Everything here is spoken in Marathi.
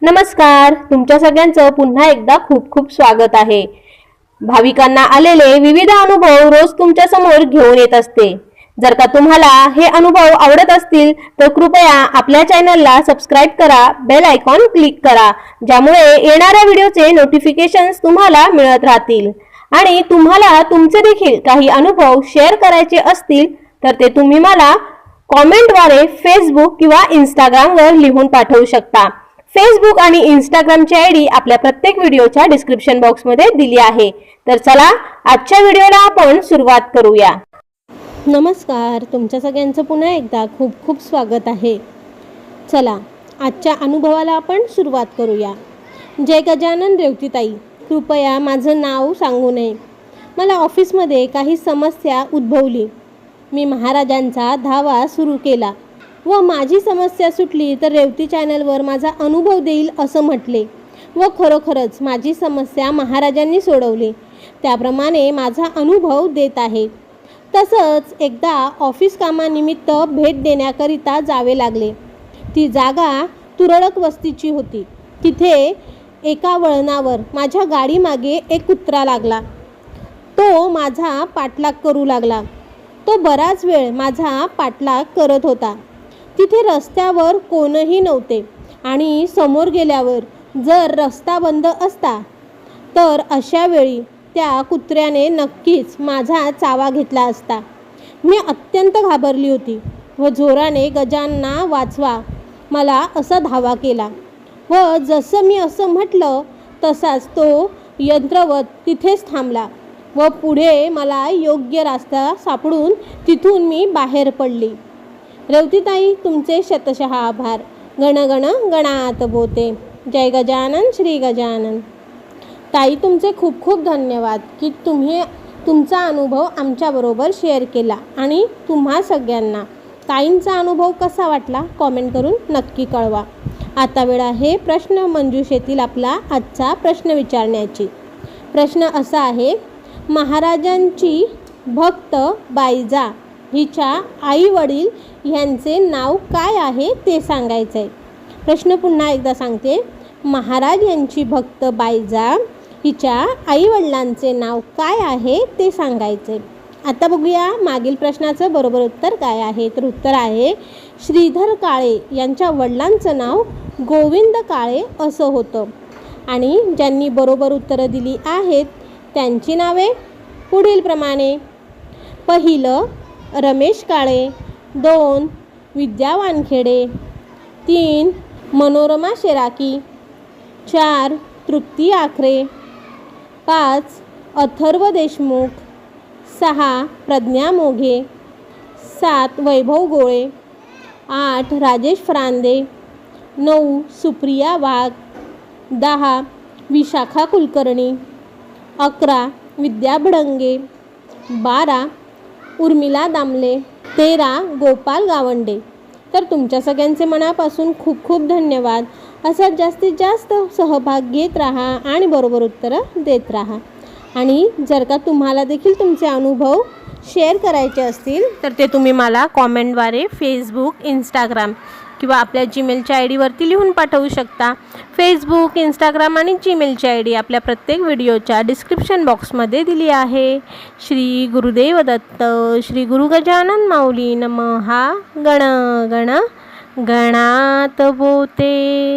नमस्कार, तुमच्या सगळ्यांचं पुन्हा एकदा खूप खूप स्वागत आहे। भाविकांना आलेले विविध अनुभव रोज तुमच्या समोर घेऊन येत असते। जर का तुम्हाला हे अनुभव आवडत असतील तर कृपया आपल्या चॅनलला सबस्क्राइब करा, बेल आयकॉन क्लिक करा, ज्यामुळे येणाऱ्या व्हिडिओचे नोटिफिकेशन्स तुम्हाला मिळत राहतील। आणि तुम्हाला तुमचे देखील काही अनुभव शेअर करायचे असतील तर ते तुम्ही मला कॉमेंटद्वारे फेसबुक किंवा इंस्टाग्रामवर लिहून पाठवू शकता। फेसबुक आणि इंस्टाग्रामची आयडी आपल्या प्रत्येक व्हिडिओच्या डिस्क्रिप्शन बॉक्समध्ये दिली आहे। तर चला आजच्या व्हिडिओला आपण सुरुवात करूया। नमस्कार, तुमच्या सगळ्यांचं पुन्हा एकदा खूप खूप स्वागत आहे। चला आजच्या अनुभवाला आपण सुरुवात करूया। जय गजानन रेवतीताई, कृपया माझं नाव सांगू नये। मला ऑफिसमध्ये काही समस्या उद्भवली। मी महाराजांचा धावा सुरू केला व माझी समस्या सुटली तर रेवती चॅनलवर माझा अनुभव देईल असं म्हटले व खरोखरच माझी समस्या महाराजांनी सोडवली। त्याप्रमाणे माझा अनुभव देत आहे। तसंच एकदा ऑफिस कामानिमित्त भेट देण्याकरिता जावे लागले। ती जागा तुरळक वस्तीची होती। तिथे एका वळणावर माझ्या गाडीमागे एक कुत्रा लागला। तो माझा पाठलाग करू लागला। तो बराच वेळ माझा पाठलाग करत होता। तिथे रस्त्यावर कोणही नव्हते आणि समोर गेल्यावर जर रस्ता बंद असता तर अशा वेळी त्या कुत्र्याने नक्कीच माझा चावा घेतला असता। मी अत्यंत घाबरली होती व जोराने गजानना वाचवा मला असा धावा केला व जसं मी असं म्हटलं तसाच तो यंत्रवत तिथेच थांबला व पुढे मला योग्य रस्ता सापडून तिथून मी बाहेर पडली। रेवतीताई, तुमचे शतशः आभार। गण गण गणात बोते। जय गजानन श्री गजानन। ताई, तुमचे खूप खूप धन्यवाद की तुम्ही तुमचा अनुभव आमच्याबरोबर शेअर केला आणि तुम्हा सगळ्यांना ताईंचा अनुभव कसा वाटला कॉमेंट करून नक्की कळवा। आता वेळ आहे प्रश्न मंजुषेतील आपला आजचा प्रश्न विचारण्याची। प्रश्न असा आहे, महाराजांची भक्त बायजा हिच्या आई वडील ह्यांचे नाव काय आहे ते सांगायचं आहे। प्रश्न पुन्हा एकदा सांगते, महाराज यांची भक्त बायजा हिच्या आई वडिलांचे नाव काय आहे ते सांगायचं आहे। आता बघूया मागील प्रश्नाचं बरोबर उत्तर काय आहे। तर उत्तर आहे, श्रीधर काळे यांच्या वडिलांचं नाव गोविंद काळे असं होतं। आणि ज्यांनी बरोबर उत्तरं दिली आहेत त्यांची नावे पुढील प्रमाणे, पहिलं रमेश काळे, 2 विद्या वानखेडे, 3 मनोरमा शेराकी, 4 तृप्ती आखरे, 5 अथर्व देशमुख, 6 प्रज्ञा मोघे, 7 वैभव गोळे, 8 राजेश फरांदे, 9 सुप्रिया वाघ, 10 विशाखा कुलकर्णी, 11 विद्या भडंगे, 12 उर्मिला दामले, 13 गोपाल गावंडे। तर तुमच्या सगळ्यांचे मनापासून खूप खूप धन्यवाद। असं जास्तीत जास्त सहभाग घेत राहा आणि बरोबर उत्तरं देत राहा। आणि जर का तुम्हाला देखील तुमचे अनुभव शेअर करायचे असतील तर ते तुम्ही मला कॉमेंटद्वारे फेसबुक, इंस्टाग्राम किंवा आपल्या जीमेलच्या आय डीवरती लिहून पाठवू शकता। फेसबुक, इंस्टाग्राम आणि जीमेलची आय डी आपल्या प्रत्येक व्हिडिओच्या डिस्क्रिप्शन बॉक्समध्ये दिली आहे। श्री गुरुदेव दत्त। श्री गुरु गजानन माऊली नमः। गण गण गणात बोते।